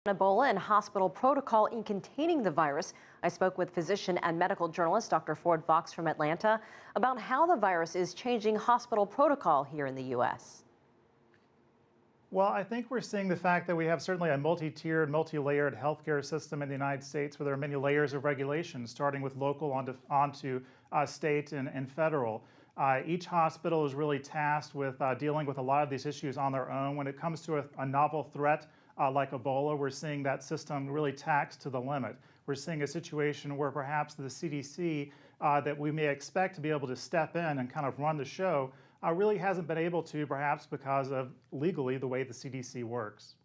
Ebola and hospital protocol in containing the virus. I spoke with physician and medical journalist Dr. Ford Fox from Atlanta about how the virus is changing hospital protocol here in the U.S. Well, I think we're seeing the fact that we have certainly a multi-tiered, multi-layered healthcare system in the United States where there are many layers of regulation, starting with local onto state and federal. Each hospital is really tasked with dealing with a lot of these issues on their own. When it comes to a novel threat like Ebola, we're seeing that system really taxed to the limit. We're seeing a situation where perhaps the CDC that we may expect to be able to step in and kind of run the show really hasn't been able to, perhaps because of legally the way the CDC works.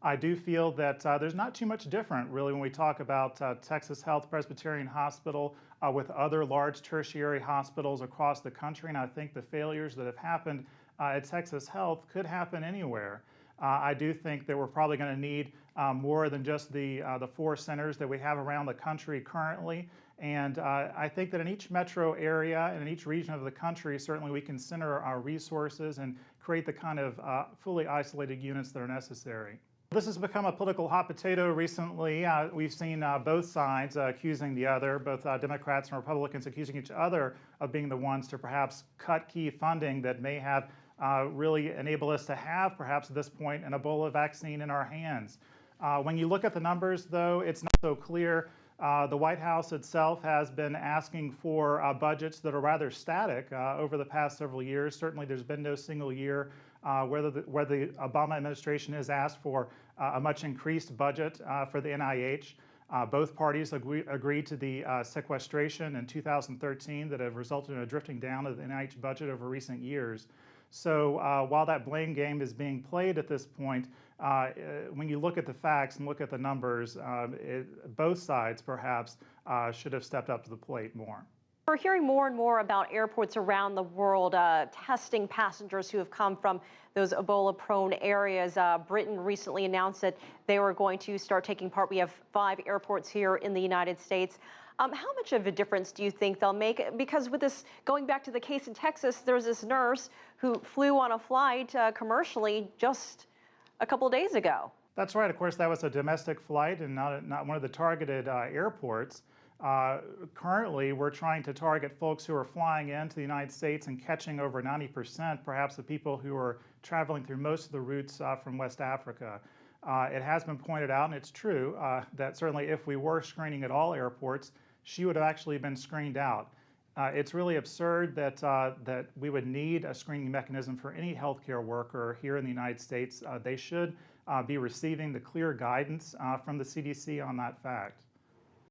I do feel that there's not too much different, really, when we talk about Texas Health Presbyterian Hospital with other large tertiary hospitals across the country. And I think the failures that have happened at Texas Health could happen anywhere. I do think that we're probably going to need more than just the 4 centers that we have around the country currently. And I think that in each metro area and in each region of the country, certainly we can center our resources and create the kind of fully isolated units that are necessary. This has become a political hot potato recently. We've seen both sides accusing the other, both Democrats and Republicans accusing each other of being the ones to perhaps cut key funding that may have really enabled us to have, perhaps at this point, an Ebola vaccine in our hands. When you look at the numbers, though, it's not so clear. The White House itself has been asking for budgets that are rather static over the past several years. Certainly, there's been no single year where the Obama administration has asked for a much increased budget for the NIH. Both parties agreed to the sequestration in 2013 that have resulted in a drifting down of the NIH budget over recent years. So while that blame game is being played at this point, when you look at the facts and look at the numbers, both sides perhaps should have stepped up to the plate more. We're hearing more and more about airports around the world testing passengers who have come from those Ebola-prone areas. Britain recently announced that they were going to start taking part. We have 5 airports here in the United States. How much of a difference do you think they'll make? Because with this, going back to the case in Texas, there's this nurse who flew on a flight commercially just a couple of days ago. That's right. Of course, that was a domestic flight and not one of the targeted airports. Currently, we're trying to target folks who are flying into the United States and catching over 90%, perhaps the people who are traveling through most of the routes from West Africa. It has been pointed out, and it's true, that certainly if we were screening at all airports, she would have actually been screened out. It's really absurd that we would need a screening mechanism for any healthcare worker here in the United States. They should be receiving the clear guidance from the CDC on that fact.